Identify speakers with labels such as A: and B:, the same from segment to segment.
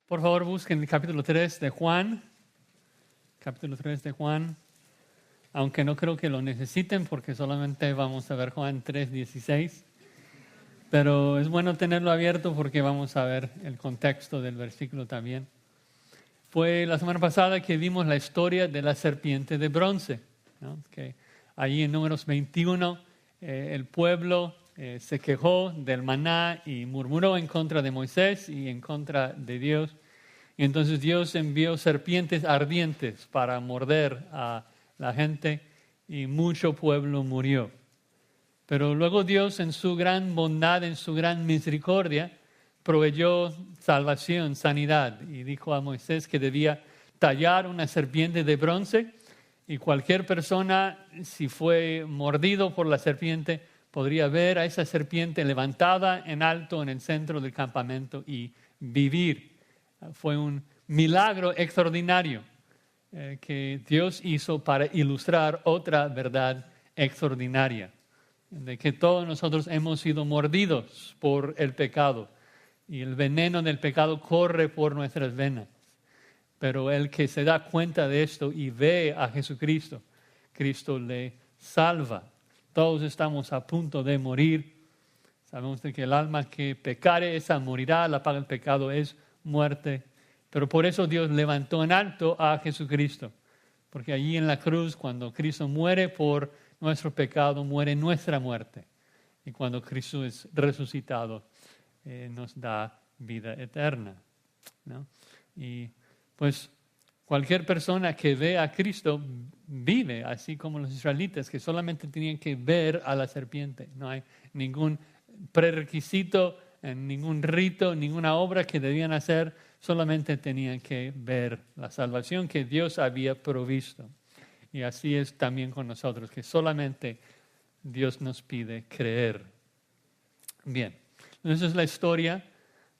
A: Por favor, busquen el capítulo 3 de Juan. Capítulo 3 de Juan. Aunque no creo que lo necesiten porque solamente vamos a ver Juan 3:16. Pero es bueno tenerlo abierto porque vamos a ver el contexto del versículo también. Fue la semana pasada que vimos la historia de la serpiente de bronce, ¿no? Que allí en Números 21 el pueblo se quejó del maná y murmuró en contra de Moisés y en contra de Dios. Y entonces Dios envió serpientes ardientes para morder a la gente y mucho pueblo murió. Pero luego Dios, en su gran bondad, en su gran misericordia, proveyó salvación, sanidad, y dijo a Moisés que debía tallar una serpiente de bronce y cualquier persona, si fue mordido por la serpiente, podría ver a esa serpiente levantada en alto en el centro del campamento y vivir. Fue un milagro extraordinario que Dios hizo para ilustrar otra verdad extraordinaria, de que todos nosotros hemos sido mordidos por el pecado y el veneno del pecado corre por nuestras venas. Pero el que se da cuenta de esto y ve a Jesucristo, Cristo le salva. Todos estamos a punto de morir. Sabemos de que el alma que pecare, esa morirá, la paga del pecado es muerte. Pero por eso Dios levantó en alto a Jesucristo. Porque allí en la cruz, cuando Cristo muere por nuestro pecado, muere nuestra muerte. Y cuando Cristo es resucitado, nos da vida eterna, ¿no? Y pues cualquier persona que ve a Cristo vive, así como los israelitas, que solamente tenían que ver a la serpiente. No hay ningún prerequisito, ningún rito, ninguna obra que debían hacer, solamente tenían que ver la salvación que Dios había provisto. Y así es también con nosotros, que solamente Dios nos pide creer. Bien, esa es la historia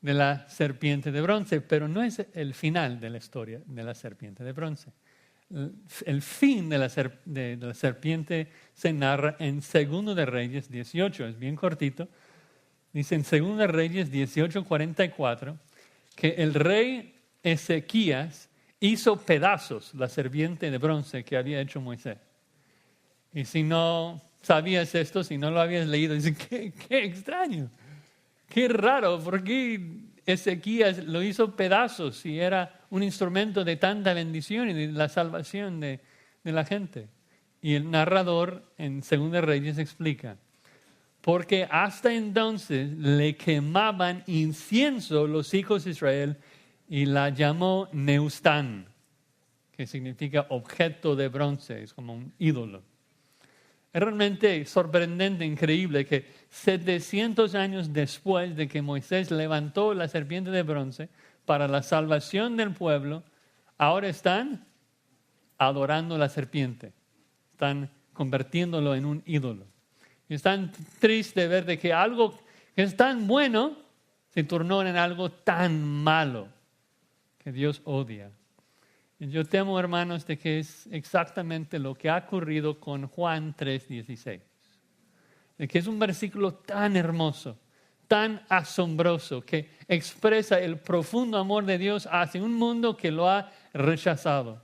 A: de la serpiente de bronce, pero no es el final de la historia de la serpiente de bronce. El fin de la serpiente se narra en 2 de Reyes 18, es bien cortito. Dice en 2 de Reyes 18:44 que el rey Ezequías hizo pedazos la serpiente de bronce que había hecho Moisés. Y si no sabías esto, si no lo habías leído, dice, qué extraño, qué raro, ¿por qué Ezequías lo hizo pedazos si era un instrumento de tanta bendición y de la salvación de la gente? Y el narrador en 2 de Reyes explica, porque hasta entonces le quemaban incienso los hijos de Israel y la llamó Neustán, que significa objeto de bronce, es como un ídolo. Es realmente sorprendente, increíble que 700 años después de que Moisés levantó la serpiente de bronce para la salvación del pueblo, ahora están adorando la serpiente, están convirtiéndolo en un ídolo. Y es tan triste ver de que algo que es tan bueno se tornó en algo tan malo que Dios odia. Y yo temo, hermanos, de que es exactamente lo que ha ocurrido con Juan 3:16. De que es un versículo tan hermoso, tan asombroso, que expresa el profundo amor de Dios hacia un mundo que lo ha rechazado.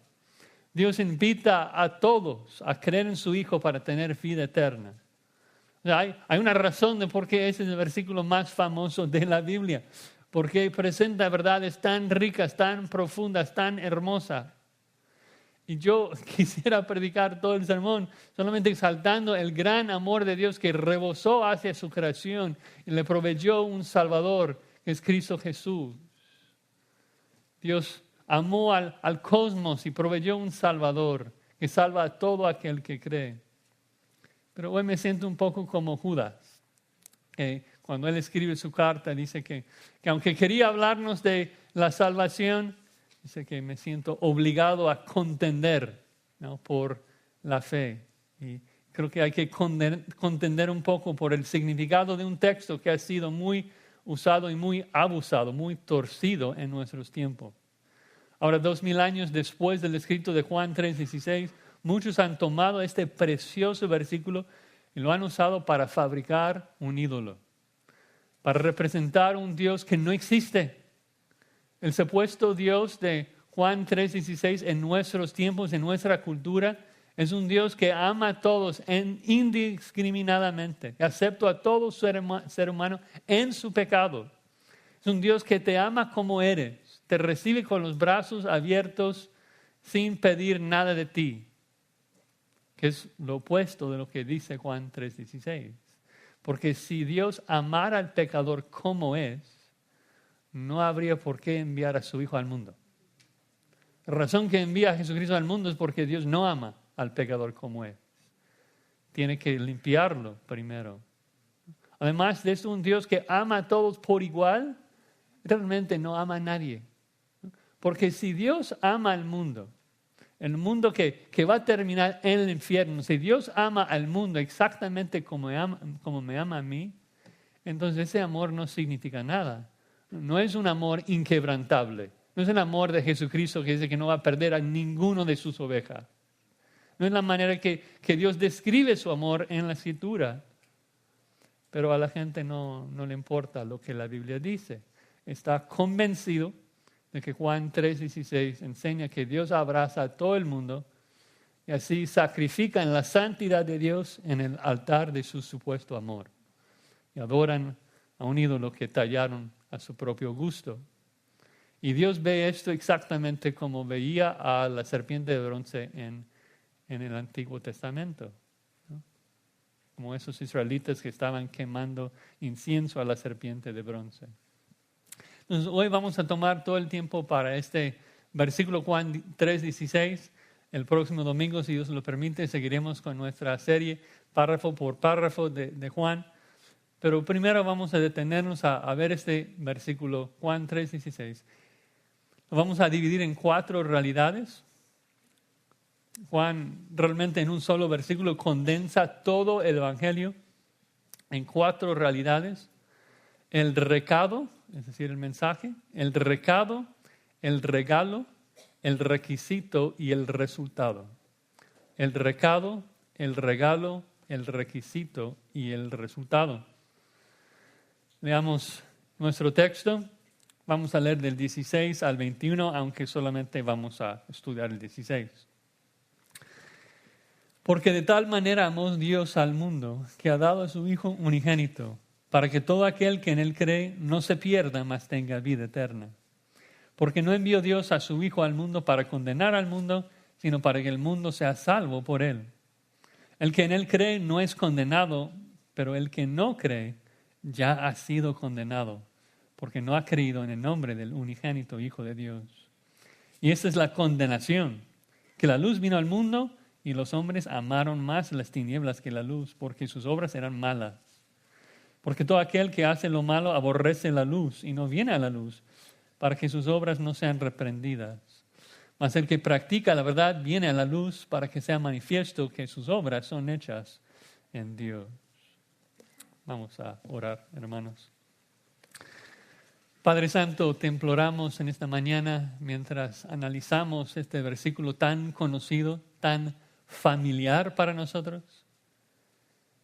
A: Dios invita a todos a creer en su Hijo para tener vida eterna. O sea, hay una razón de por qué ese es el versículo más famoso de la Biblia. Porque presenta verdades tan ricas, tan profundas, tan hermosas. Y yo quisiera predicar todo el sermón solamente exaltando el gran amor de Dios que rebosó hacia su creación y le proveyó un Salvador, que es Cristo Jesús. Dios amó al cosmos y proveyó un Salvador que salva a todo aquel que cree. Pero hoy me siento un poco como Judas, que cuando él escribe su carta dice que aunque quería hablarnos de la salvación, dice que me siento obligado a contender, ¿no?, por la fe. Y creo que hay que contender un poco por el significado de un texto que ha sido muy usado y muy abusado, muy torcido en nuestros tiempos. Ahora, 2000 años después del escrito de Juan 3:16, muchos han tomado este precioso versículo y lo han usado para fabricar un ídolo, para representar un Dios que no existe. El supuesto Dios de Juan 3:16 en nuestros tiempos, en nuestra cultura, es un Dios que ama a todos indiscriminadamente, acepta a todo ser humano en su pecado. Es un Dios que te ama como eres, te recibe con los brazos abiertos sin pedir nada de ti, que es lo opuesto de lo que dice Juan 3:16. Porque si Dios amara al pecador como es, no habría por qué enviar a su Hijo al mundo. La razón que envía a Jesucristo al mundo es porque Dios no ama al pecador como es. Tiene que limpiarlo primero. Además de esto, un Dios que ama a todos por igual, realmente no ama a nadie. Porque si Dios ama al mundo, el mundo que va a terminar en el infierno, si Dios ama al mundo exactamente como me ama a mí, entonces ese amor no significa nada. No es un amor inquebrantable. No es el amor de Jesucristo que dice que no va a perder a ninguno de sus ovejas. No es la manera que Dios describe su amor en la Escritura. Pero a la gente no le importa lo que la Biblia dice. Está convencido de que Juan 3:16 enseña que Dios abraza a todo el mundo y así sacrifica en la santidad de Dios en el altar de su supuesto amor. Y adoran a un ídolo que tallaron a su propio gusto. Y Dios ve esto exactamente como veía a la serpiente de bronce en el Antiguo Testamento, ¿no? Como esos israelitas que estaban quemando incienso a la serpiente de bronce. Entonces, hoy vamos a tomar todo el tiempo para este versículo Juan 3:16. El próximo domingo, si Dios lo permite, seguiremos con nuestra serie párrafo por párrafo de Juan. Pero primero vamos a detenernos a ver este versículo Juan 3:16. Lo vamos a dividir en 4 realidades. Juan realmente en un solo versículo condensa todo el Evangelio en 4 realidades. El recado, es decir, el mensaje, el recado, el regalo, el requisito y el resultado. El recado, el regalo, el requisito y el resultado. Leamos nuestro texto. Vamos a leer del 16 al 21, aunque solamente vamos a estudiar el 16. Porque de tal manera amó Dios al mundo, que ha dado a su Hijo unigénito, para que todo aquel que en Él cree no se pierda, mas tenga vida eterna. Porque no envió Dios a su Hijo al mundo para condenar al mundo, sino para que el mundo sea salvo por Él. El que en Él cree no es condenado, pero el que no cree ya ha sido condenado, porque no ha creído en el nombre del unigénito Hijo de Dios. Y esta es la condenación, que la luz vino al mundo y los hombres amaron más las tinieblas que la luz, porque sus obras eran malas. Porque todo aquel que hace lo malo aborrece la luz y no viene a la luz, para que sus obras no sean reprendidas. Mas el que practica la verdad viene a la luz para que sea manifiesto que sus obras son hechas en Dios. Vamos a orar, hermanos. Padre Santo, te imploramos en esta mañana, mientras analizamos este versículo tan conocido, tan familiar para nosotros,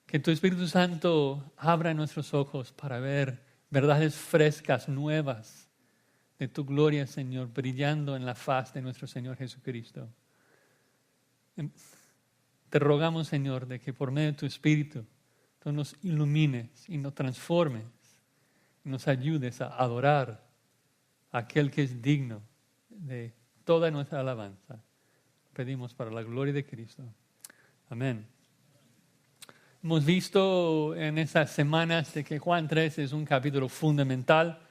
A: que tu Espíritu Santo abra nuestros ojos para ver verdades frescas, nuevas de tu gloria, Señor, brillando en la faz de nuestro Señor Jesucristo. Te rogamos, Señor, de que por medio de tu Espíritu tú nos ilumines y nos transformes, y nos ayudes a adorar a aquel que es digno de toda nuestra alabanza. Pedimos para la gloria de Cristo. Amén. Hemos visto en estas semanas de que Juan 3 es un capítulo fundamental.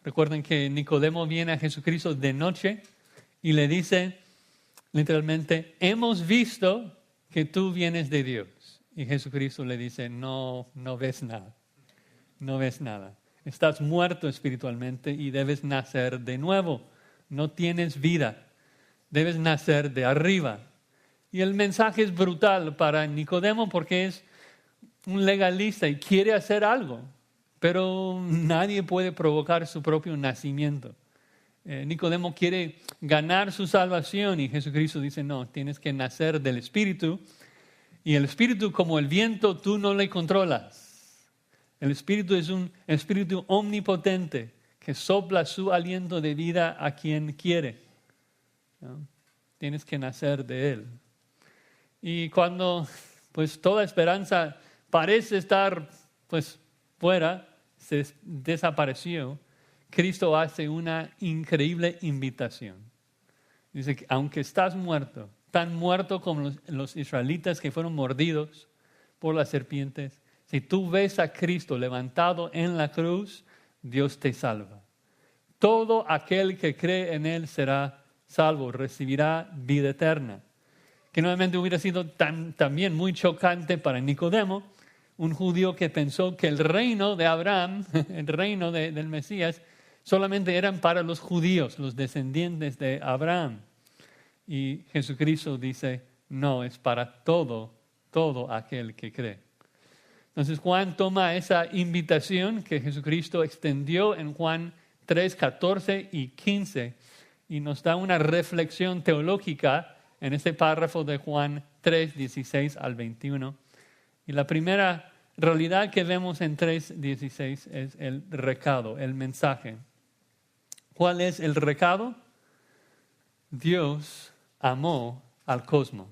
A: Recuerden que Nicodemo viene a Jesucristo de noche y le dice literalmente, hemos visto que tú vienes de Dios. Y Jesucristo le dice, no ves nada, no ves nada. Estás muerto espiritualmente y debes nacer de nuevo. No tienes vida, debes nacer de arriba. Y el mensaje es brutal para Nicodemo porque es un legalista y quiere hacer algo, pero nadie puede provocar su propio nacimiento. Nicodemo quiere ganar su salvación y Jesucristo dice, no, tienes que nacer del Espíritu. Y el Espíritu, como el viento, tú no le controlas. El Espíritu es un Espíritu omnipotente que sopla su aliento de vida a quien quiere, ¿no? Tienes que nacer de Él. Y cuando pues toda esperanza parece estar pues fuera, se desapareció, Cristo hace una increíble invitación. Dice que aunque estás muerto, tan muerto como los israelitas que fueron mordidos por las serpientes, si tú ves a Cristo levantado en la cruz, Dios te salva. Todo aquel que cree en Él será salvo, recibirá vida eterna. Que nuevamente hubiera sido también muy chocante para Nicodemo, un judío que pensó que el reino de Abraham, el reino del Mesías, solamente eran para los judíos, los descendientes de Abraham. Y Jesucristo dice, no, es para todo aquel que cree. Entonces Juan toma esa invitación que Jesucristo extendió en Juan 3, 14 y 15 y nos da una reflexión teológica en este párrafo de Juan 3, 16 al 21. Y la primera realidad que vemos en 3, 16 es el recado, el mensaje. ¿Cuál es el recado? Dios amó al cosmos,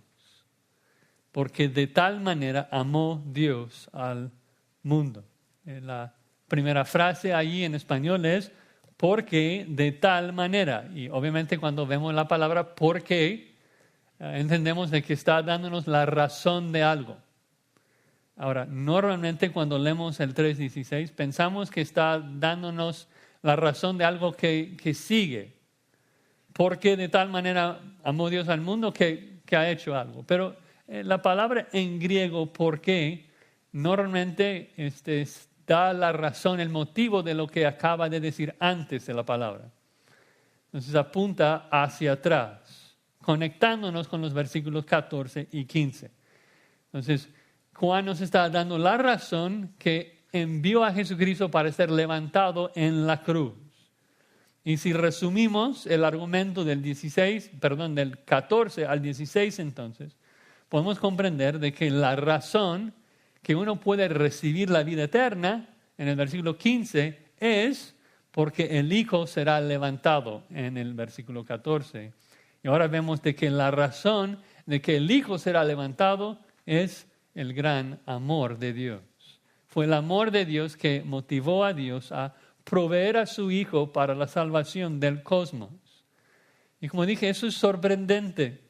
A: porque de tal manera amó Dios al mundo. La primera frase ahí en español es porque de tal manera. Y obviamente cuando vemos la palabra porque, entendemos de que está dándonos la razón de algo. Ahora, normalmente cuando leemos el 3.16 pensamos que está dándonos la razón de algo que sigue. Porque de tal manera amó Dios al mundo que ha hecho algo. Pero la palabra en griego por qué normalmente da la razón, el motivo de lo que acaba de decir antes de la palabra. Entonces apunta hacia atrás, conectándonos con los versículos 14 y 15. Entonces Juan nos está dando la razón que envió a Jesucristo para ser levantado en la cruz. Y si resumimos el argumento del 14 al 16 entonces, podemos comprender de que la razón que uno puede recibir la vida eterna, en el versículo 15, es porque el Hijo será levantado en el versículo 14. Y ahora vemos de que la razón de que el Hijo será levantado es el gran amor de Dios. Fue el amor de Dios que motivó a Dios a proveer a su Hijo para la salvación del cosmos. Y como dije, eso es sorprendente.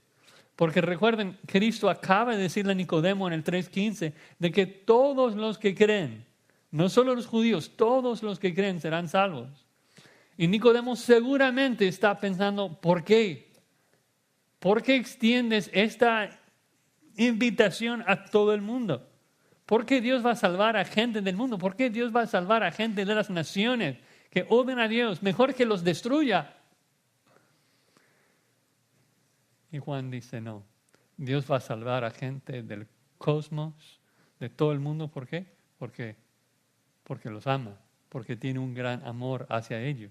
A: Porque recuerden, Cristo acaba de decirle a Nicodemo en el 3.15 de que todos los que creen, no solo los judíos, todos los que creen serán salvos. Y Nicodemo seguramente está pensando, ¿por qué? ¿Por qué extiendes esta invitación a todo el mundo? ¿Por qué Dios va a salvar a gente del mundo? ¿Por qué Dios va a salvar a gente de las naciones que odian a Dios? Mejor que los destruya. Y Juan dice, no, Dios va a salvar a gente del cosmos, de todo el mundo. ¿Por qué? Porque los ama, porque tiene un gran amor hacia ellos.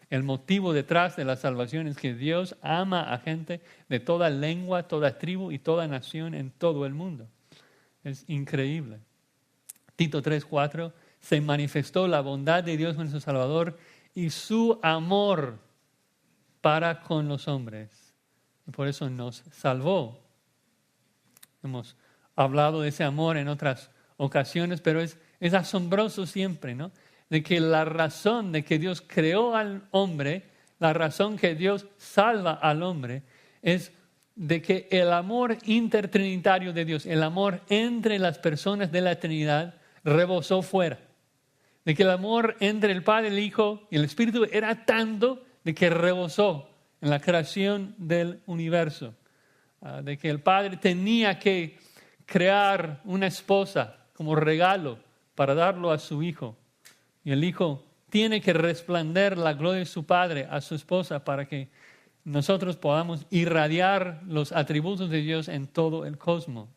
A: El motivo detrás de la salvación es que Dios ama a gente de toda lengua, toda tribu y toda nación en todo el mundo. Es increíble. Tito 3:4, se manifestó la bondad de Dios nuestro Salvador y su amor para con los hombres. Y por eso nos salvó. Hemos hablado de ese amor en otras ocasiones, pero es asombroso siempre, ¿no? De que la razón de que Dios creó al hombre, la razón que Dios salva al hombre, es de que el amor intertrinitario de Dios, el amor entre las personas de la Trinidad, rebosó fuera. De que el amor entre el Padre, el Hijo y el Espíritu era tanto de que rebosó en la creación del universo. De que el Padre tenía que crear una esposa como regalo para darlo a su Hijo. Y el Hijo tiene que resplandecer la gloria de su Padre a su esposa para que nosotros podamos irradiar los atributos de Dios en todo el cosmos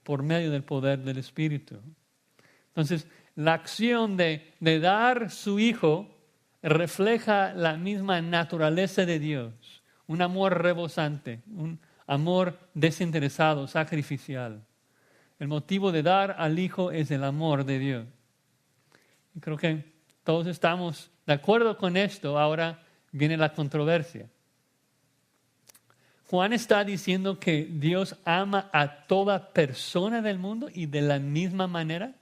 A: por medio del poder del Espíritu. Entonces, la acción de dar su Hijo refleja la misma naturaleza de Dios, un amor rebosante, un amor desinteresado, sacrificial. El motivo de dar al Hijo es el amor de Dios. Y creo que Todos estamos de acuerdo con esto. Ahora viene la controversia. Juan está diciendo que Dios ama a toda persona del mundo y de la misma manera.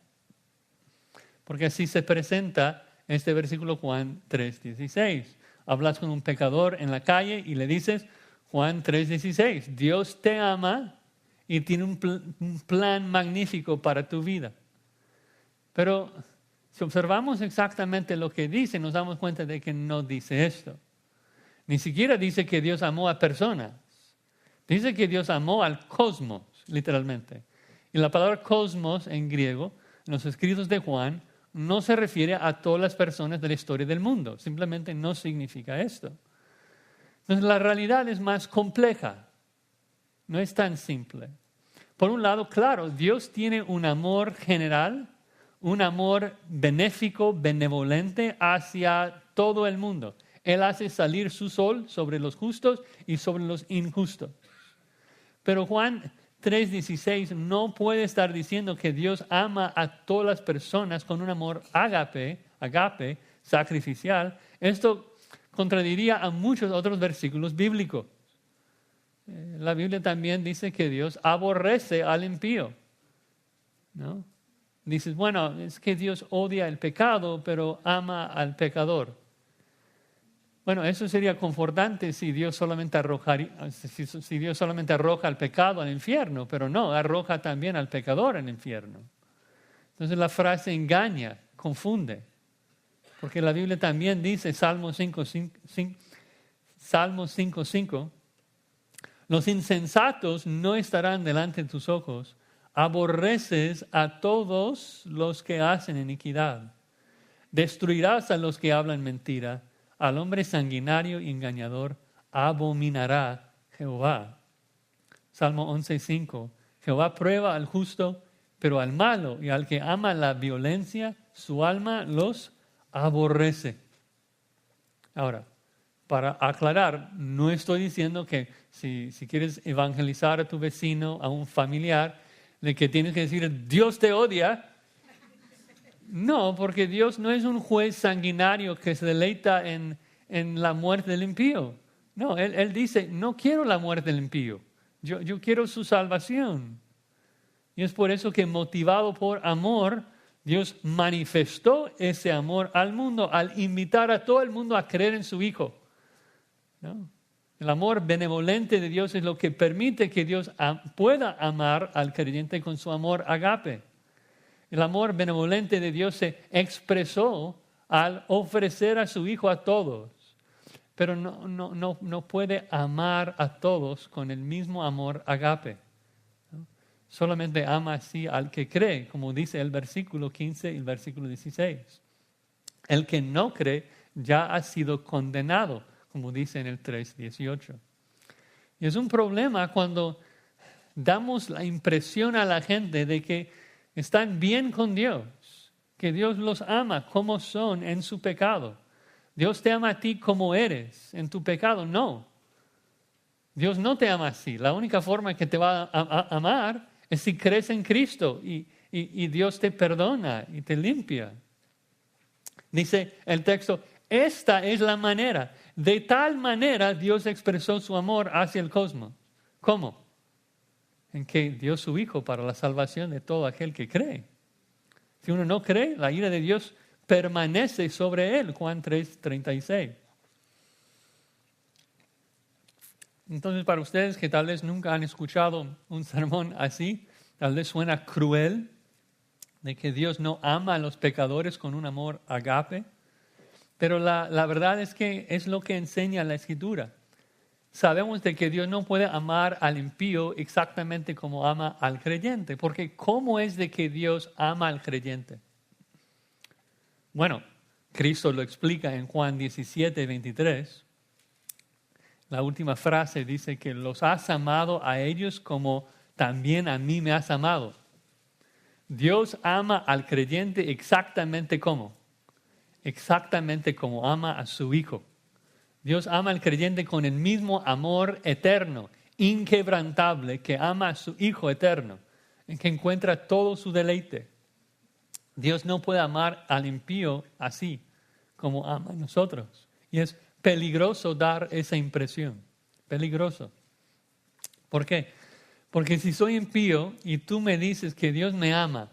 A: Porque así se presenta este versículo Juan 3:16. Hablas con un pecador en la calle y le dices, Juan 3:16, Dios te ama y tiene un plan magnífico para tu vida. Pero si observamos exactamente lo que dice, nos damos cuenta de que no dice esto. Ni siquiera dice que Dios amó a personas. Dice que Dios amó al cosmos, literalmente. Y la palabra cosmos en griego, en los escritos de Juan, no se refiere a todas las personas de la historia del mundo. Simplemente no significa esto. Entonces la realidad es más compleja. No es tan simple. Por un lado, claro, Dios tiene un amor general, un amor benéfico, benevolente hacia todo el mundo. Él hace salir su sol sobre los justos y sobre los injustos. Pero Juan 3:16 no puede estar diciendo que Dios ama a todas las personas con un amor agape, sacrificial. Esto contradiría a muchos otros versículos bíblicos. La Biblia también dice que Dios aborrece al impío, ¿no? Dices, bueno, es que Dios odia el pecado, pero ama al pecador. Bueno, eso sería confortante si Dios solamente arroja al pecado al infierno, pero no, arroja también al pecador al infierno. Entonces la frase engaña, confunde, porque la Biblia también dice, Salmo 5:5, los insensatos no estarán delante de tus ojos, aborreces a todos los que hacen iniquidad, destruirás a los que hablan mentira. Al hombre sanguinario y engañador abominará Jehová. Salmo 11:5. Jehová prueba al justo, pero al malo y al que ama la violencia, su alma los aborrece. Ahora, para aclarar, no estoy diciendo que si quieres evangelizar a tu vecino, a un familiar, de que tienes que decir, Dios te odia. No, porque Dios no es un juez sanguinario que se deleita en la muerte del impío. No, Él dice, no quiero la muerte del impío, yo quiero su salvación. Y es por eso que motivado por amor, Dios manifestó ese amor al mundo al invitar a todo el mundo a creer en su Hijo, ¿no? El amor benevolente de Dios es lo que permite que Dios pueda amar al creyente con su amor agape. El amor benevolente de Dios se expresó al ofrecer a su Hijo a todos, pero no puede amar a todos con el mismo amor agape, ¿no? Solamente ama así al que cree, como dice el versículo 15 y el versículo 16. El que no cree ya ha sido condenado, como dice en el 3:18. Y es un problema cuando damos la impresión a la gente de que están bien con Dios, que Dios los ama como son en su pecado. Dios te ama a ti como eres en tu pecado. No, Dios no te ama así. La única forma que te va a amar es si crees en Cristo y Dios te perdona y te limpia. Dice el texto, esta es la manera. De tal manera Dios expresó su amor hacia el cosmos. ¿Cómo? En que dio su Hijo para la salvación de todo aquel que cree. Si uno no cree, la ira de Dios permanece sobre él. Juan 3:36. Entonces, para ustedes que tal vez nunca han escuchado un sermón así, tal vez suena cruel, de que Dios no ama a los pecadores con un amor agape, pero la verdad es que es lo que enseña la Escritura. Sabemos de que Dios no puede amar al impío exactamente como ama al creyente, porque ¿cómo es de que Dios ama al creyente? Bueno, Cristo lo explica en Juan 17:23. La última frase dice que los has amado a ellos como también a mí me has amado. Dios ama al creyente exactamente como ama a su Hijo. Dios ama al creyente con el mismo amor eterno, inquebrantable, que ama a su Hijo eterno, en que encuentra todo su deleite. Dios no puede amar al impío así, como ama a nosotros. Y es peligroso dar esa impresión. Peligroso. ¿Por qué? Porque si soy impío y tú me dices que Dios me ama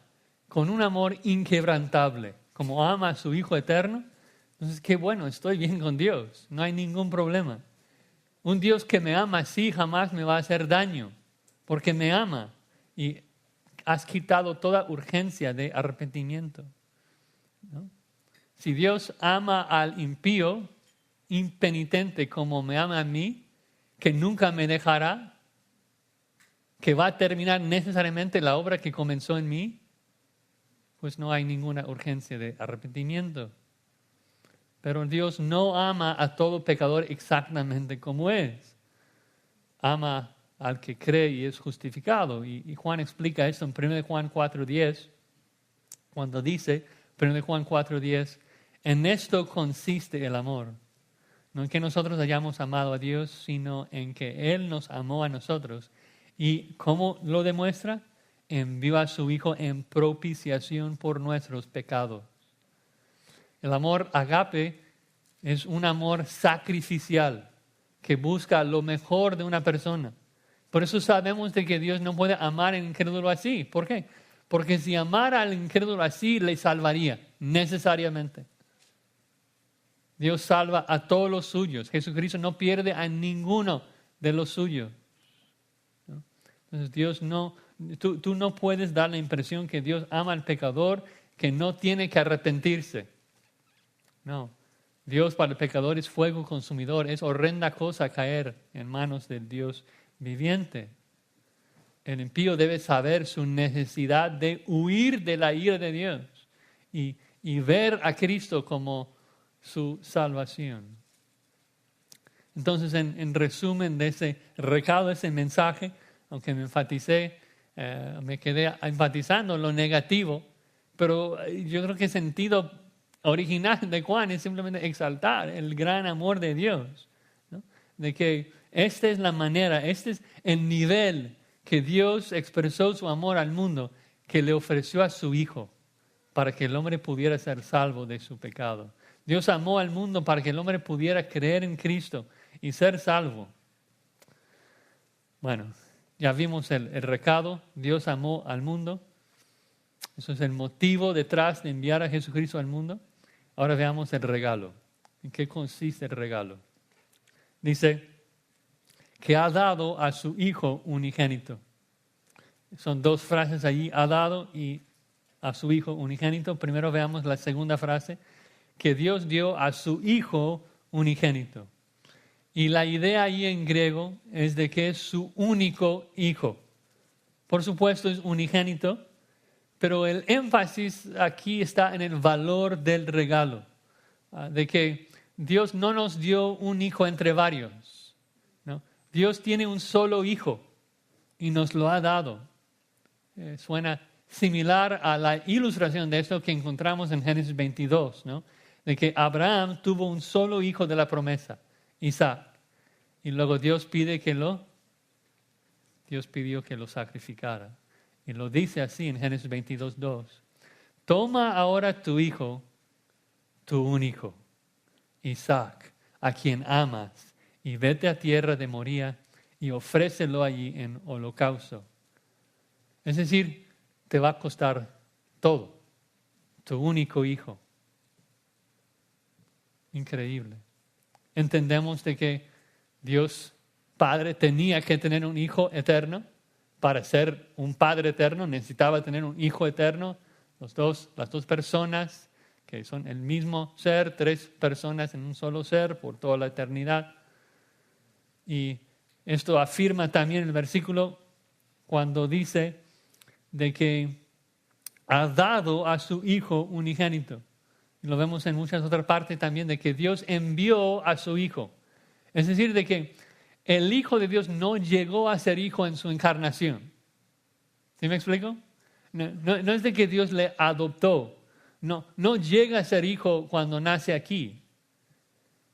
A: con un amor inquebrantable, como ama a su Hijo eterno, entonces qué bueno, estoy bien con Dios, no hay ningún problema. Un Dios que me ama así jamás me va a hacer daño, porque me ama y has quitado toda urgencia de arrepentimiento, ¿no? Si Dios ama al impío, impenitente como me ama a mí, que nunca me dejará, que va a terminar necesariamente la obra que comenzó en mí, pues no hay ninguna urgencia de arrepentimiento. Pero Dios no ama a todo pecador exactamente como es. Ama al que cree y es justificado. Y Juan explica esto en 1 Juan 4:10, cuando dice, 1 Juan 4:10, en esto consiste el amor. No en que nosotros hayamos amado a Dios, sino en que Él nos amó a nosotros. ¿Y cómo lo demuestra? Envió a su Hijo en propiciación por nuestros pecados. El amor agape es un amor sacrificial que busca lo mejor de una persona. Por eso sabemos de que Dios no puede amar al incrédulo así. ¿Por qué? Porque si amara al incrédulo así, le salvaría necesariamente. Dios salva a todos los suyos. Jesucristo no pierde a ninguno de los suyos, ¿no? Entonces Dios no, tú no puedes dar la impresión que Dios ama al pecador que no tiene que arrepentirse. No, Dios para el pecador es fuego consumidor, es horrenda cosa caer en manos del Dios viviente. El impío debe saber su necesidad de huir de la ira de Dios y ver a Cristo como su salvación. Entonces, en resumen de ese recado, ese mensaje, aunque me enfaticé, me quedé enfatizando lo negativo, pero yo creo que el sentido original de Juan es simplemente exaltar el gran amor de Dios, ¿no? De que esta es la manera, este es el nivel que Dios expresó su amor al mundo, que le ofreció a su Hijo para que el hombre pudiera ser salvo de su pecado. Dios amó al mundo para que el hombre pudiera creer en Cristo y ser salvo. Bueno, ya vimos el recado. Dios amó al mundo. Eso es el motivo detrás de enviar a Jesucristo al mundo. Ahora veamos el regalo. ¿En qué consiste el regalo? Dice que ha dado a su Hijo unigénito. Son dos frases allí, ha dado y a su Hijo unigénito. Primero veamos la segunda frase, que Dios dio a su Hijo unigénito. Y la idea ahí en griego es de que es su único Hijo. Por supuesto es unigénito, pero el énfasis aquí está en el valor del regalo, de que Dios no nos dio un hijo entre varios, ¿no? Dios tiene un solo Hijo y nos lo ha dado. Suena similar a la ilustración de esto que encontramos en Génesis 22, ¿no? De que Abraham tuvo un solo hijo de la promesa, Isaac, y luego Dios pidió que lo sacrificara. Y lo dice así en Génesis 22:2. Toma ahora tu hijo, tu único, Isaac, a quien amas, y vete a tierra de Moría y ofrécelo allí en holocausto. Es decir, te va a costar todo, tu único hijo. Increíble. Entendemos de que Dios Padre tenía que tener un hijo eterno. Para ser un Padre eterno necesitaba tener un Hijo eterno. Las dos personas que son el mismo ser, tres personas en un solo ser por toda la eternidad. Y esto afirma también el versículo cuando dice de que ha dado a su Hijo unigénito. Y lo vemos en muchas otras partes también, de que Dios envió a su Hijo. Es decir, de que el Hijo de Dios no llegó a ser Hijo en su encarnación. ¿Sí me explico? No es de que Dios le adoptó. No llega a ser Hijo cuando nace aquí.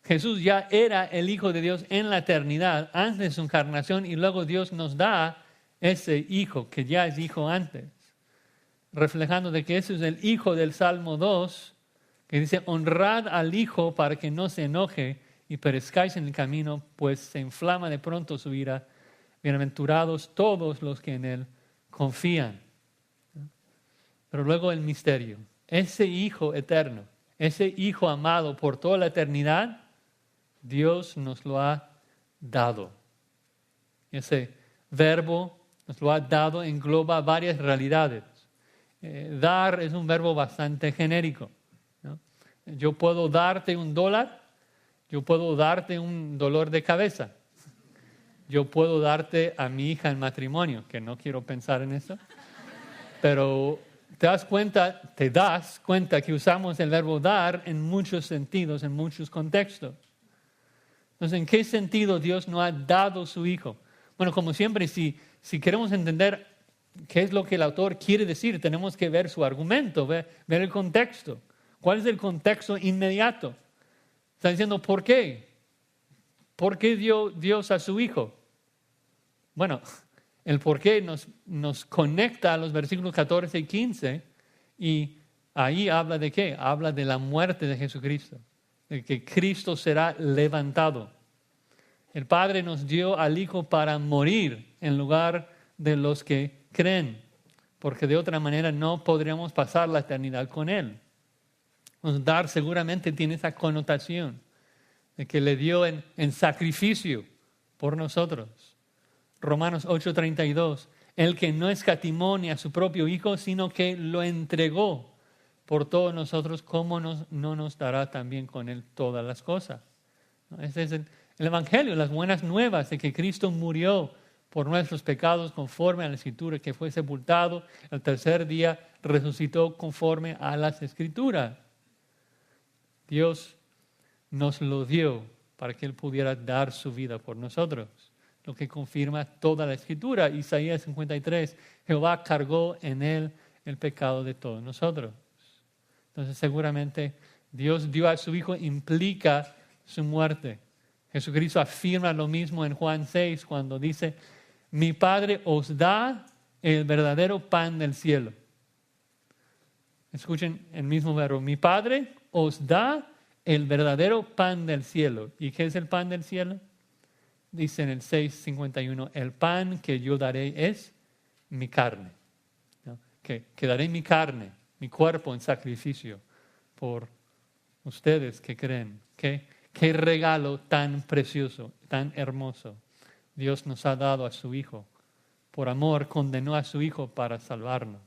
A: Jesús ya era el Hijo de Dios en la eternidad, antes de su encarnación, y luego Dios nos da ese Hijo, que ya es Hijo antes. Reflejando de que ese es el Hijo del Salmo 2, que dice, honrad al Hijo para que no se enoje y perezcáis en el camino, pues se inflama de pronto su ira. Bienaventurados todos los que en Él confían. Pero luego el misterio. Ese Hijo eterno, ese Hijo amado por toda la eternidad, Dios nos lo ha dado. Ese verbo nos lo ha dado engloba varias realidades. Dar es un verbo bastante genérico, ¿no? Yo puedo darte $1, yo puedo darte un dolor de cabeza, yo puedo darte a mi hija en matrimonio, que no quiero pensar en eso, pero te das cuenta que usamos el verbo dar en muchos sentidos, en muchos contextos. Entonces, ¿en qué sentido Dios nos ha dado su Hijo? Bueno, como siempre, si queremos entender qué es lo que el autor quiere decir, tenemos que ver su argumento, ver el contexto. ¿Cuál es el contexto inmediato? Está diciendo, ¿por qué? ¿Por qué dio Dios a su Hijo? Bueno, el por qué nos conecta a los versículos 14 y 15 y ahí habla de qué? Habla de la muerte de Jesucristo, de que Cristo será levantado. El Padre nos dio al Hijo para morir en lugar de los que creen, porque de otra manera no podríamos pasar la eternidad con Él. Dar seguramente tiene esa connotación de que le dio en sacrificio por nosotros. Romanos 8:32, el que no escatimó ni a su propio Hijo, sino que lo entregó por todos nosotros, ¿cómo no nos dará también con Él todas las cosas? Ese es el Evangelio, las buenas nuevas de que Cristo murió por nuestros pecados conforme a la Escritura, que fue sepultado, el tercer día resucitó conforme a las Escrituras. Dios nos lo dio para que Él pudiera dar su vida por nosotros, lo que confirma toda la Escritura. Isaías 53, Jehová cargó en Él el pecado de todos nosotros. Entonces seguramente Dios dio a su Hijo implica su muerte. Jesucristo afirma lo mismo en Juan 6 cuando dice, mi Padre os da el verdadero pan del cielo. Escuchen el mismo verbo, mi Padre os da el verdadero pan del cielo. ¿Y qué es el pan del cielo? Dice en el 6:51, el pan que yo daré es mi carne. ¿No? Que daré mi carne, mi cuerpo en sacrificio por ustedes que creen. Qué regalo tan precioso, tan hermoso. Dios nos ha dado a su Hijo. Por amor condenó a su Hijo para salvarnos.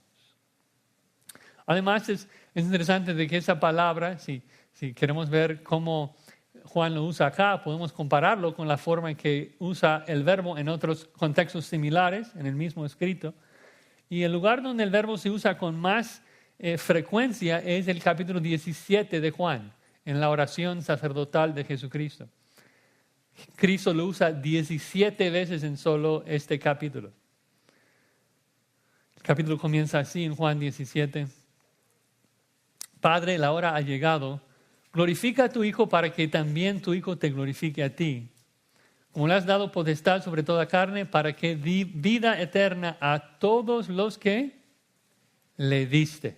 A: Además es interesante de que esa palabra, si queremos ver cómo Juan lo usa acá, podemos compararlo con la forma en que usa el verbo en otros contextos similares, en el mismo escrito. Y el lugar donde el verbo se usa con más frecuencia es el capítulo 17 de Juan, en la oración sacerdotal de Jesucristo. Cristo lo usa 17 veces en solo este capítulo. El capítulo comienza así en Juan 17. Padre, la hora ha llegado. Glorifica a tu Hijo para que también tu Hijo te glorifique a ti. Como le has dado potestad sobre toda carne, para que di vida eterna a todos los que le diste.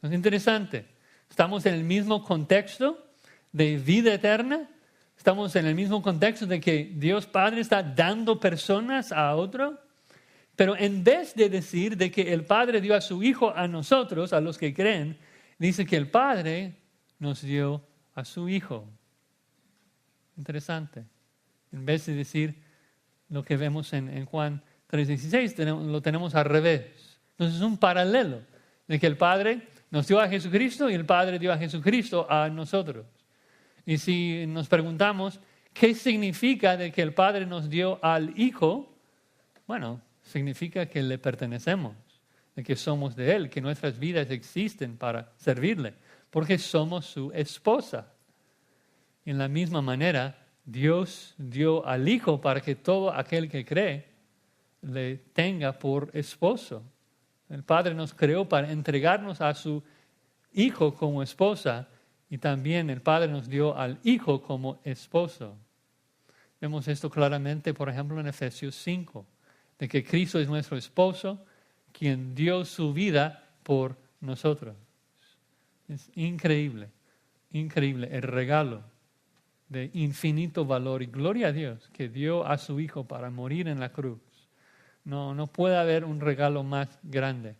A: Es interesante. Estamos en el mismo contexto de vida eterna. Estamos en el mismo contexto de que Dios Padre está dando personas a otro. Pero en vez de decir de que el Padre dio a su Hijo a nosotros, a los que creen, dice que el Padre nos dio a su Hijo. Interesante. En vez de decir lo que vemos en Juan 3:16, lo tenemos al revés. Entonces es un paralelo de que el Padre nos dio a Jesucristo y el Padre dio a Jesucristo a nosotros. Y si nos preguntamos, ¿qué significa de que el Padre nos dio al Hijo? Bueno, significa que le pertenecemos, de que somos de Él, que nuestras vidas existen para servirle, porque somos su esposa. En la misma manera, Dios dio al Hijo para que todo aquel que cree le tenga por esposo. El Padre nos creó para entregarnos a su Hijo como esposa y también el Padre nos dio al Hijo como esposo. Vemos esto claramente, por ejemplo, en Efesios 5, de que Cristo es nuestro esposo, quien dio su vida por nosotros. Es increíble, increíble el regalo de infinito valor y gloria a Dios que dio a su Hijo para morir en la cruz. No puede haber un regalo más grande.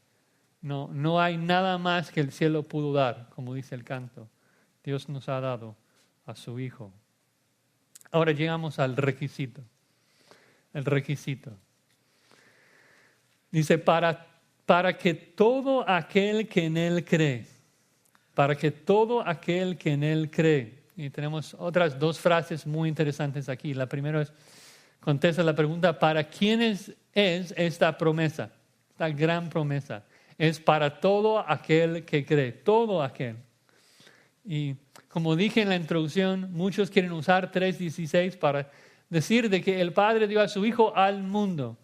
A: No hay nada más que el cielo pudo dar, como dice el canto. Dios nos ha dado a su Hijo. Ahora llegamos al requisito. El requisito. Dice, para que todo aquel que en Él cree, para que todo aquel que en Él cree. Y tenemos otras dos frases muy interesantes aquí. La primera es, contesta la pregunta, ¿para quién es esta promesa? Esta gran promesa. Es para todo aquel que cree, todo aquel. Y como dije en la introducción, muchos quieren usar 3:16 para decir de que el Padre dio a su Hijo al mundo,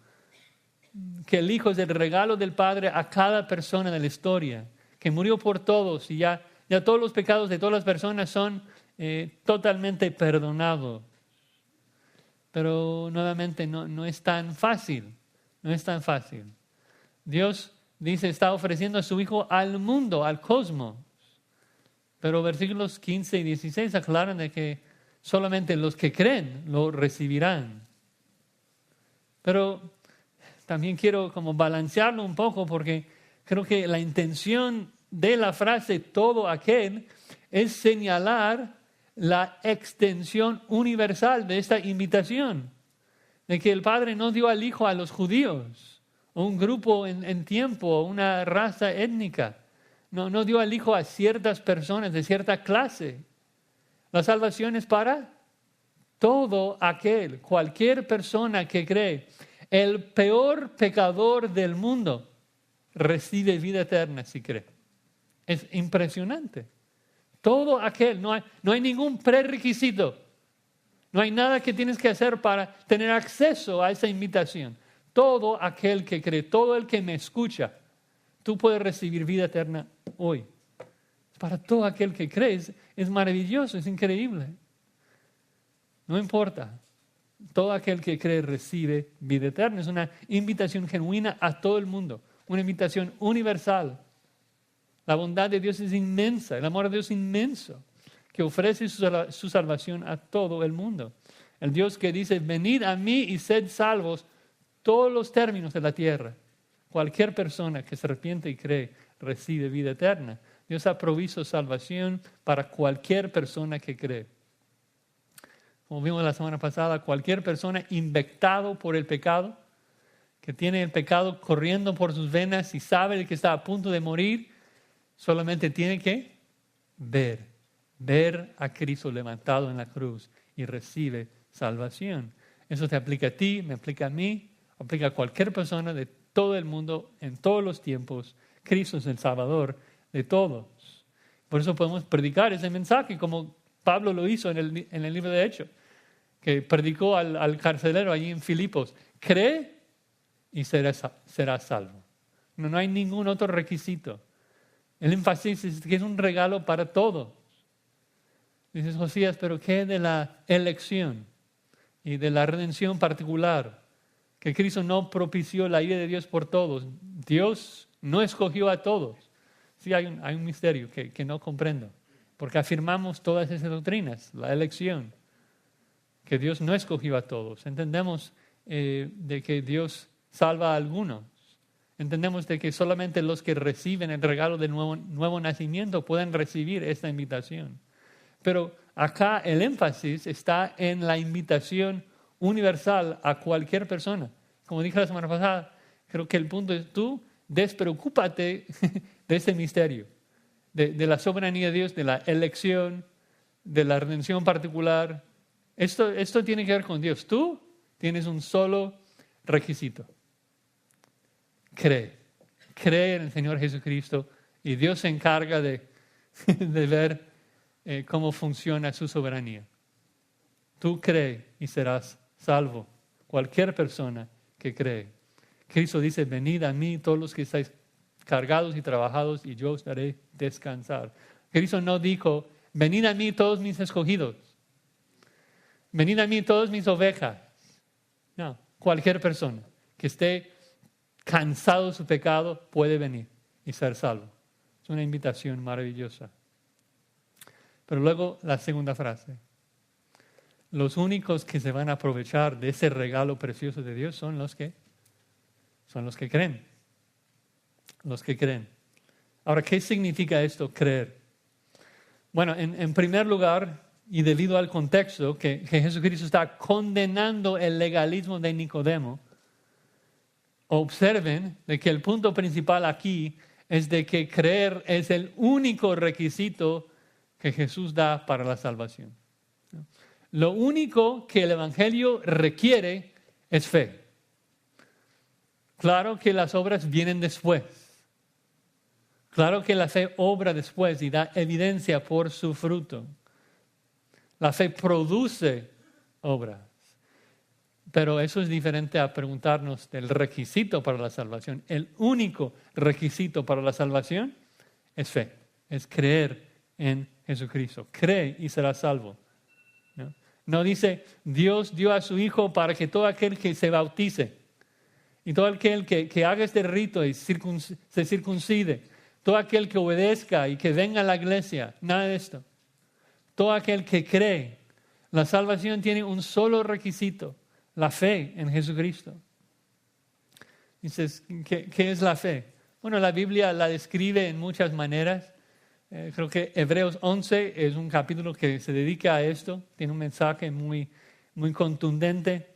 A: que el Hijo es el regalo del Padre a cada persona de la historia, que murió por todos y ya todos los pecados de todas las personas son totalmente perdonados. Pero nuevamente no es tan fácil, no es tan fácil. Dios dice, está ofreciendo a su Hijo al mundo, al cosmos. Pero versículos 15 y 16 aclaran de que solamente los que creen lo recibirán. Pero también quiero como balancearlo un poco porque creo que la intención de la frase todo aquel es señalar la extensión universal de esta invitación, de que el Padre no dio al Hijo a los judíos, o un grupo en tiempo, una raza étnica. No dio al Hijo a ciertas personas de cierta clase. La salvación es para todo aquel, cualquier persona que cree. El peor pecador del mundo recibe vida eterna si cree. Es impresionante. Todo aquel, no hay ningún prerequisito. No hay nada que tienes que hacer para tener acceso a esa invitación. Todo aquel que cree, todo el que me escucha, tú puedes recibir vida eterna hoy. Para todo aquel que cree, es maravilloso, es increíble. No importa. Todo aquel que cree recibe vida eterna. Es una invitación genuina a todo el mundo, una invitación universal. La bondad de Dios es inmensa, el amor de Dios es inmenso, que ofrece su salvación a todo el mundo. El Dios que dice, venid a mí y sed salvos, todos los términos de la tierra. Cualquier persona que se arrepiente y cree recibe vida eterna. Dios ha provisto salvación para cualquier persona que cree. Como vimos la semana pasada, cualquier persona infectado por el pecado, que tiene el pecado corriendo por sus venas y sabe que está a punto de morir, solamente tiene que ver a Cristo levantado en la cruz y recibe salvación. Eso te aplica a ti, me aplica a mí, aplica a cualquier persona de todo el mundo, en todos los tiempos. Cristo es el Salvador de todos. Por eso podemos predicar ese mensaje como Pablo lo hizo en el libro de Hechos, que predicó al carcelero allí en Filipos. Cree y será salvo. No hay ningún otro requisito. El énfasis es que es un regalo para todos. Dices, Josías, pero ¿qué de la elección y de la redención particular? Que Cristo no propició la ira de Dios por todos. Dios no escogió a todos. Sí, hay un misterio que no comprendo, porque afirmamos todas esas doctrinas, la elección, que Dios no escogió a todos. Entendemos de que Dios salva a algunos. Entendemos de que solamente los que reciben el regalo del nuevo nacimiento pueden recibir esta invitación. Pero acá el énfasis está en la invitación universal a cualquier persona. Como dije la semana pasada, creo que el punto es tú despreocúpate de ese misterio, de la soberanía de Dios, de la elección, de la redención particular. Esto tiene que ver con Dios. Tú tienes un solo requisito. Cree en el Señor Jesucristo y Dios se encarga de ver cómo funciona su soberanía. Tú cree y serás salvo. Cualquier persona que cree. Cristo dice, venid a mí todos los que estáis cargados y trabajados y yo os daré descansar. Cristo no dijo, venid a mí todos mis escogidos. Venid a mí todas mis ovejas. No, cualquier persona que esté cansado de su pecado puede venir y ser salvo. Es una invitación maravillosa. Pero luego la segunda frase. Los únicos que se van a aprovechar de ese regalo precioso de Dios son los que creen. Los que creen. Ahora, ¿qué significa esto, creer? Bueno, en primer lugar, y debido al contexto, que Jesucristo está condenando el legalismo de Nicodemo, observen de que el punto principal aquí es de que creer es el único requisito que Jesús da para la salvación. Lo único que el Evangelio requiere es fe. Claro que las obras vienen después. Claro que la fe obra después y da evidencia por su fruto. La fe produce obras. Pero eso es diferente a preguntarnos del requisito para la salvación. El único requisito para la salvación es fe, es creer en Jesucristo. Cree y serás salvo. No dice, Dios dio a su Hijo para que todo aquel que se bautice y todo aquel que haga este rito y se circuncide, todo aquel que obedezca y que venga a la iglesia, nada de esto. Todo aquel que cree, la salvación tiene un solo requisito, la fe en Jesucristo. Dices, ¿qué es la fe? Bueno, la Biblia la describe en muchas maneras. Creo que Hebreos 11 es un capítulo que se dedica a esto. Tiene un mensaje muy, muy contundente.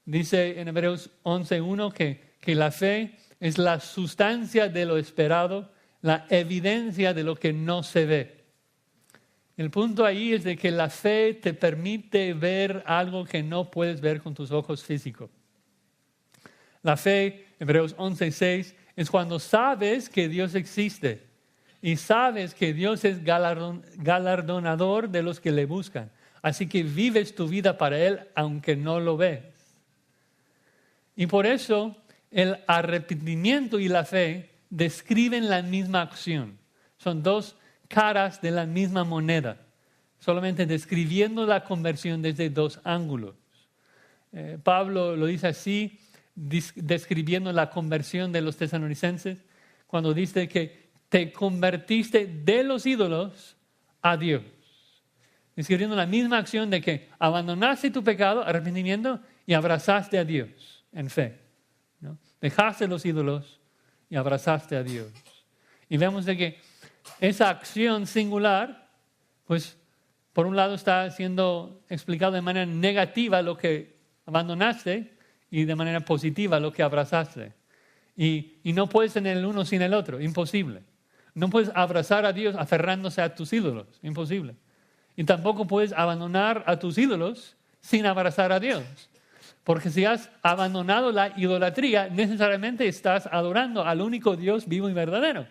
A: Dice en Hebreos 11:1 que la fe es la sustancia de lo esperado, la evidencia de lo que no se ve. El punto ahí es de que la fe te permite ver algo que no puedes ver con tus ojos físicos. La fe, Hebreos 11:6, es cuando sabes que Dios existe y sabes que Dios es galardonador de los que le buscan. Así que vives tu vida para Él aunque no lo ves. Y por eso el arrepentimiento y la fe describen la misma acción. Son dos caras de la misma moneda, solamente describiendo la conversión desde dos ángulos. Pablo lo dice así, describiendo la conversión de los tesalonicenses, cuando dice que te convertiste de los ídolos a Dios. Describiendo la misma acción de que abandonaste tu pecado, arrepentimiento, y abrazaste a Dios en fe, ¿no? Dejaste los ídolos y abrazaste a Dios. Y vemos de que esa acción singular, pues por un lado está siendo explicado de manera negativa lo que abandonaste y de manera positiva lo que abrazaste. Y no puedes tener el uno sin el otro, imposible. No puedes abrazar a Dios aferrándose a tus ídolos, imposible. Y tampoco puedes abandonar a tus ídolos sin abrazar a Dios. Porque si has abandonado la idolatría, necesariamente estás adorando al único Dios vivo y verdadero,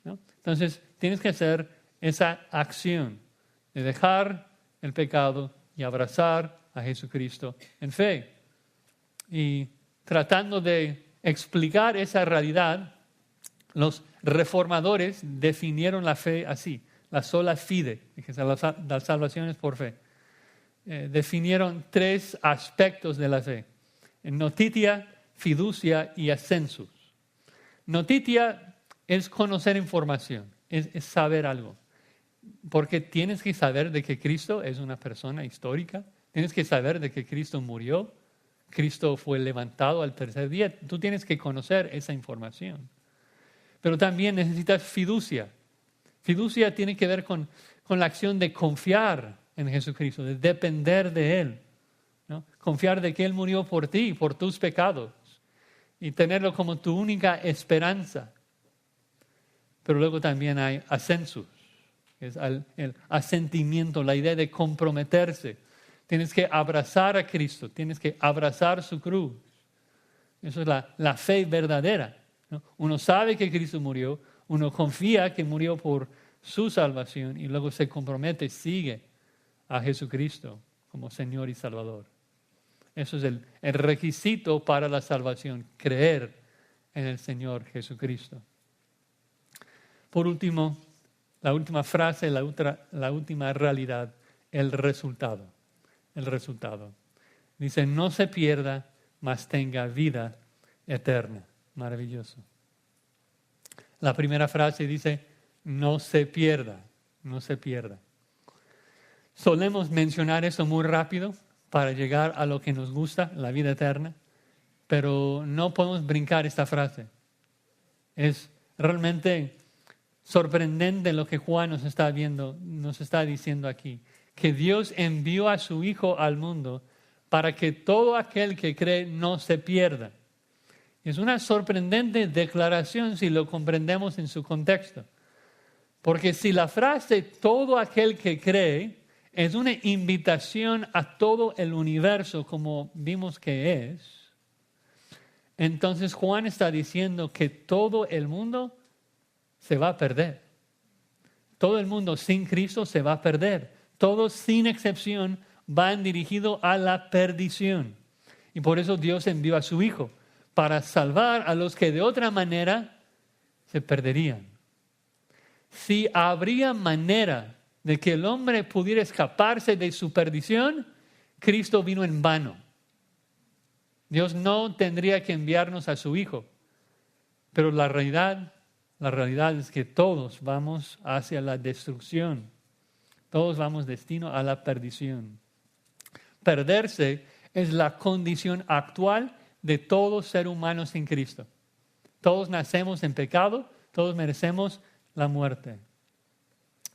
A: ¿no? Entonces, tienes que hacer esa acción de dejar el pecado y abrazar a Jesucristo en fe. Y tratando de explicar esa realidad, los reformadores definieron la fe así, la sola fide, que la salvación es por fe. Definieron tres aspectos de la fe: notitia, fiducia y ascensus. Notitia es conocer información, es saber algo. Porque tienes que saber de que Cristo es una persona histórica, tienes que saber de que Cristo murió, Cristo fue levantado al tercer día. Tú tienes que conocer esa información. Pero también necesitas fiducia. Fiducia tiene que ver con la acción de confiar en Jesucristo, de depender de Él, ¿no? Confiar de que Él murió por ti, por tus pecados, y tenerlo como tu única esperanza. Pero luego también hay ascensus, que es el asentimiento, la idea de comprometerse. Tienes que abrazar a Cristo, tienes que abrazar su cruz. Eso es la fe verdadera, ¿no? Uno sabe que Cristo murió, uno confía que murió por su salvación y luego se compromete, sigue a Jesucristo como Señor y Salvador. Eso es el requisito para la salvación, creer en el Señor Jesucristo. Por último, la última frase, la última realidad, el resultado. El resultado. Dice, no se pierda, mas tenga vida eterna. Maravilloso. La primera frase dice, no se pierda, no se pierda. Solemos mencionar eso muy rápido para llegar a lo que nos gusta, la vida eterna, pero no podemos brincar esta frase. Es realmente sorprendente lo que Juan nos está diciendo aquí, que Dios envió a su Hijo al mundo para que todo aquel que cree no se pierda. Es una sorprendente declaración si lo comprendemos en su contexto. Porque si la frase todo aquel que cree es una invitación a todo el universo como vimos que es, entonces Juan está diciendo que todo el mundo se va a perder. Todo el mundo sin Cristo se va a perder. Todos sin excepción van dirigidos a la perdición. Y por eso Dios envió a su Hijo para salvar a los que de otra manera se perderían. Si habría manera de que el hombre pudiera escaparse de su perdición, Cristo vino en vano. Dios no tendría que enviarnos a su Hijo. Pero la realidad es que todos vamos hacia la destrucción. Todos vamos destino a la perdición. Perderse es la condición actual de todo ser humano sin Cristo. Todos nacemos en pecado, todos merecemos la muerte.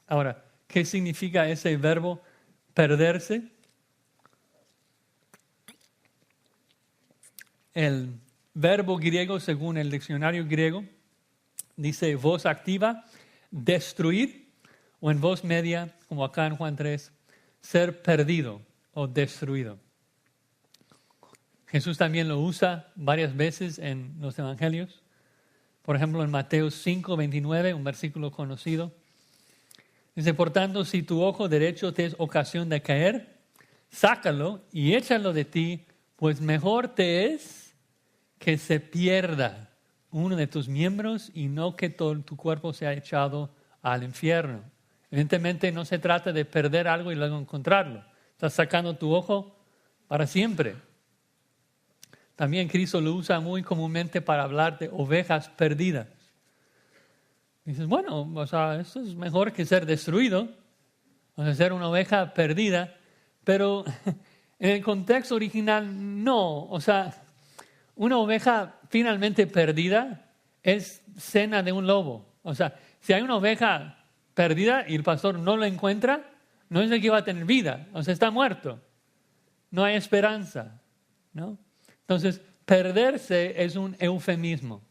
A: Ahora, ¿qué significa ese verbo perderse? El verbo griego, según el diccionario griego, dice voz activa, destruir, o en voz media, como acá en Juan 3, ser perdido o destruido. Jesús también lo usa varias veces en los evangelios. Por ejemplo, en Mateo 5:29, un versículo conocido. Dice, por tanto, si tu ojo derecho te es ocasión de caer, sácalo y échalo de ti, pues mejor te es que se pierda uno de tus miembros y no que todo tu cuerpo sea echado al infierno. Evidentemente no se trata de perder algo y luego encontrarlo. Estás sacando tu ojo para siempre. También Cristo lo usa muy comúnmente para hablar de ovejas perdidas. Dices, bueno, esto es mejor que ser destruido, ser una oveja perdida, pero en el contexto original no. Una oveja finalmente perdida es cena de un lobo. Si hay una oveja perdida y el pastor no la encuentra, no es de que va a tener vida, está muerto. No hay esperanza, ¿no? Entonces, perderse es un eufemismo,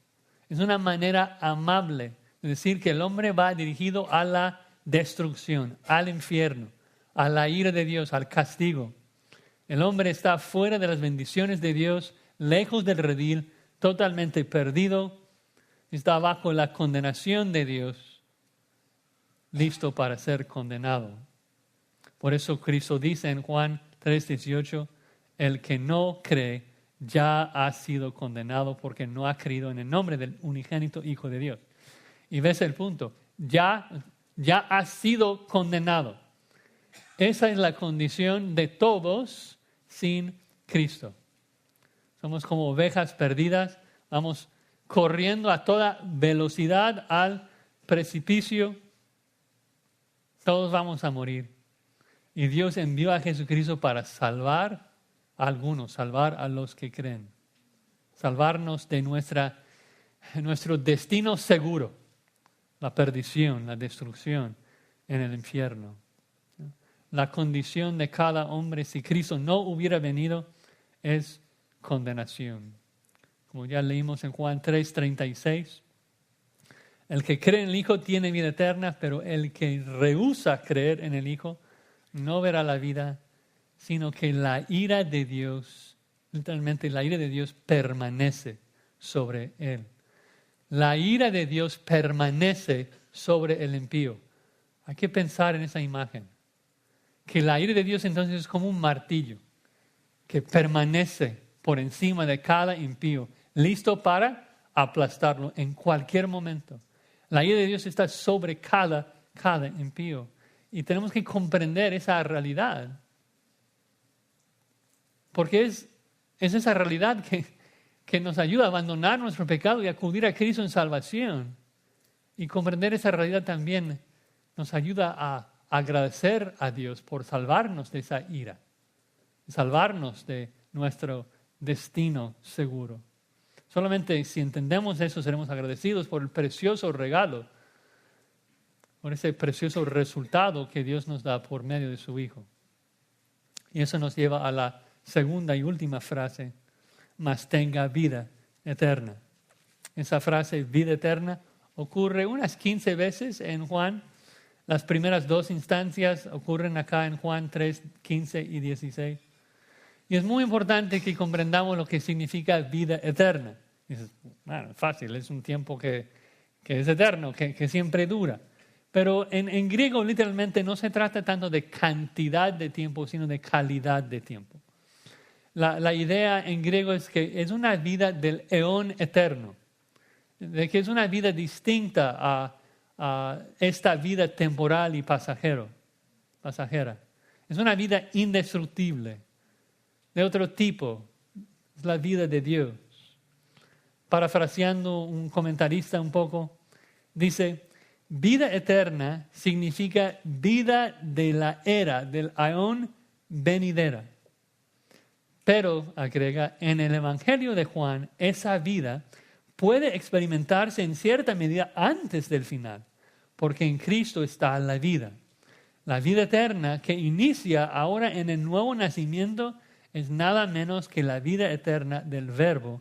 A: es una manera amable de decir que el hombre va dirigido a la destrucción, al infierno, a la ira de Dios, al castigo. El hombre está fuera de las bendiciones de Dios, lejos del redil, totalmente perdido, está bajo la condenación de Dios, listo para ser condenado. Por eso Cristo dice en Juan 3:18, el que no cree ya ha sido condenado porque no ha creído en el nombre del unigénito Hijo de Dios. Y ves el punto, ya ha sido condenado. Esa es la condición de todos sin Cristo. Somos como ovejas perdidas, vamos corriendo a toda velocidad al precipicio. Todos vamos a morir. Y Dios envió a Jesucristo para salvar a algunos, salvar a los que creen. Salvarnos de nuestro destino seguro, la perdición, la destrucción en el infierno. La condición de cada hombre, si Cristo no hubiera venido, es condenación. Como ya leímos en Juan 3:36, el que cree en el Hijo tiene vida eterna, pero el que rehúsa creer en el Hijo no verá la vida, sino que la ira de Dios, literalmente la ira de Dios permanece sobre él. La ira de Dios permanece sobre el impío. Hay que pensar en esa imagen. Que la ira de Dios entonces es como un martillo que permanece por encima de cada impío, listo para aplastarlo en cualquier momento. La ira de Dios está sobre cada impío. Y tenemos que comprender esa realidad. Porque es esa realidad que nos ayuda a abandonar nuestro pecado y acudir a Cristo en salvación. Y comprender esa realidad también nos ayuda agradecer a Dios por salvarnos de esa ira, salvarnos de nuestro destino seguro. Solamente si entendemos eso, seremos agradecidos por el precioso regalo, por ese precioso resultado que Dios nos da por medio de su Hijo. Y eso nos lleva a la segunda y última frase: mas tenga vida eterna. Esa frase, vida eterna, ocurre unas 15 veces en Juan. Las primeras 2 instancias ocurren acá en Juan 3, 15 y 16. Y es muy importante que comprendamos lo que significa vida eterna. Dices, bueno, fácil, es un tiempo que es eterno, que siempre dura. Pero en griego literalmente no se trata tanto de cantidad de tiempo, sino de calidad de tiempo. La idea en griego es que es una vida del eón eterno, de que es una vida distinta a esta vida temporal y pasajera. Es una vida indestructible, de otro tipo, es la vida de Dios. Parafraseando un comentarista un poco, dice: vida eterna significa vida de la era, del aeón venidera. Pero, agrega, en el Evangelio de Juan, esa vida puede experimentarse en cierta medida antes del final, porque en Cristo está la vida. La vida eterna que inicia ahora en el nuevo nacimiento es nada menos que la vida eterna del Verbo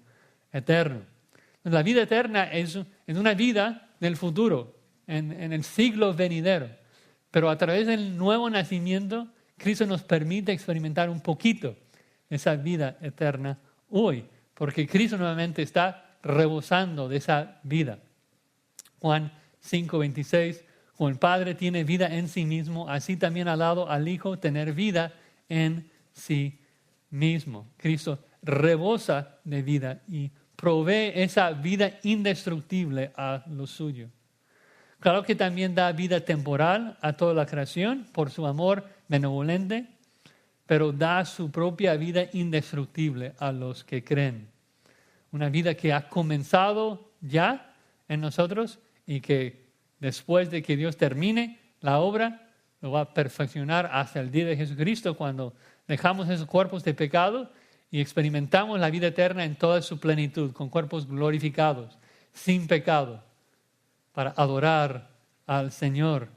A: eterno. La vida eterna es una vida del futuro, en el siglo venidero. Pero a través del nuevo nacimiento, Cristo nos permite experimentar un poquito esa vida eterna hoy, porque Cristo nuevamente está rebosando de esa vida. Juan 5:26, como el Padre tiene vida en sí mismo, así también ha dado al Hijo tener vida en sí mismo. Cristo rebosa de vida y provee esa vida indestructible a lo suyo. Claro que también da vida temporal a toda la creación por su amor benevolente, pero da su propia vida indestructible a los que creen. Una vida que ha comenzado ya en nosotros y que después de que Dios termine la obra, lo va a perfeccionar hasta el día de Jesucristo, cuando dejamos esos cuerpos de pecado y experimentamos la vida eterna en toda su plenitud, con cuerpos glorificados, sin pecado, para adorar al Señor,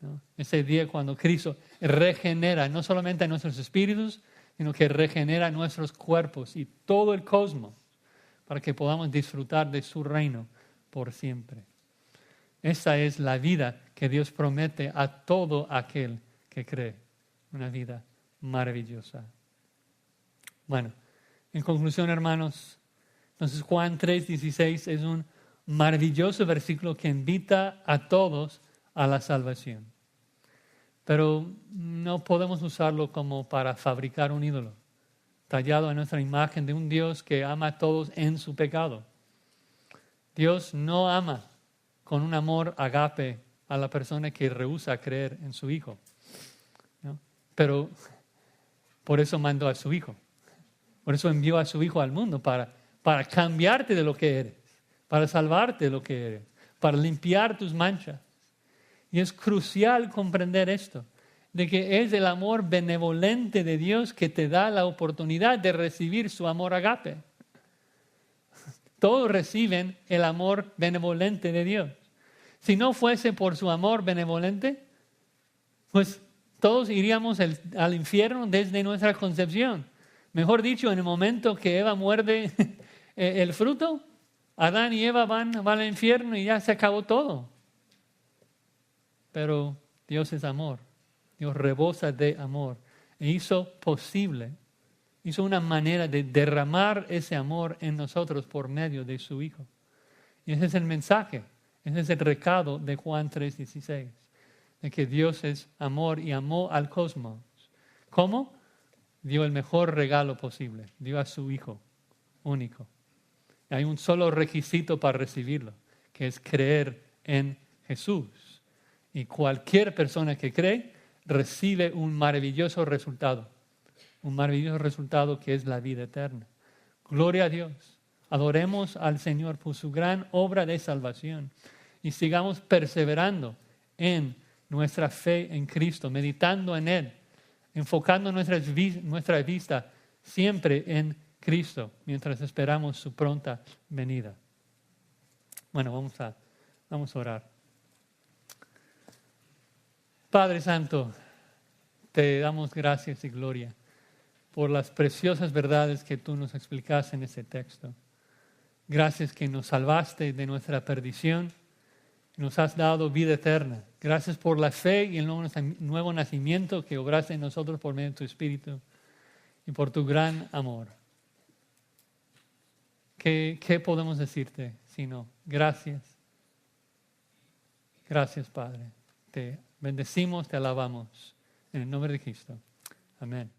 A: ¿no? Ese día cuando Cristo regenera no solamente a nuestros espíritus, sino que regenera nuestros cuerpos y todo el cosmos, para que podamos disfrutar de su reino por siempre. Esa es la vida que Dios promete a todo aquel que cree. Una vida maravillosa. Bueno, en conclusión, hermanos, entonces Juan 3:16 es un maravilloso versículo que invita a todos a la salvación. Pero no podemos usarlo como para fabricar un ídolo, tallado a nuestra imagen de un Dios que ama a todos en su pecado. Dios no ama con un amor agape a la persona que rehúsa creer en su Hijo, ¿no? Pero por eso mandó a su Hijo. Por eso envió a su Hijo al mundo, para cambiarte de lo que eres, para salvarte de lo que eres, para limpiar tus manchas. Y es crucial comprender esto, de que es el amor benevolente de Dios que te da la oportunidad de recibir su amor agape. Todos reciben el amor benevolente de Dios. Si no fuese por su amor benevolente, pues todos iríamos al infierno desde nuestra concepción. Mejor dicho, en el momento que Eva muerde el fruto, Adán y Eva van al infierno y ya se acabó todo. Pero Dios es amor. Dios rebosa de amor. E hizo una manera de derramar ese amor en nosotros por medio de su Hijo. Y ese es el mensaje, ese es el recado de Juan 3:16, de que Dios es amor y amó al cosmos. ¿Cómo? Dio el mejor regalo posible, dio a su Hijo único. Hay un solo requisito para recibirlo, que es creer en Jesús. Y cualquier persona que cree recibe un maravilloso resultado que es la vida eterna. Gloria a Dios. Adoremos al Señor por su gran obra de salvación y sigamos perseverando en nuestra fe en Cristo, meditando en Él, enfocando nuestra vista siempre en Cristo, mientras esperamos su pronta venida. Bueno, vamos a orar. Padre Santo, te damos gracias y gloria por las preciosas verdades que tú nos explicaste en este texto. Gracias que nos salvaste de nuestra perdición, nos has dado vida eterna. Gracias por la fe y el nuevo nacimiento que obraste en nosotros por medio de tu Espíritu y por tu gran amor. ¿Qué podemos decirte sino gracias? Gracias, Padre. Te bendecimos, te alabamos. En el nombre de Cristo. Amén.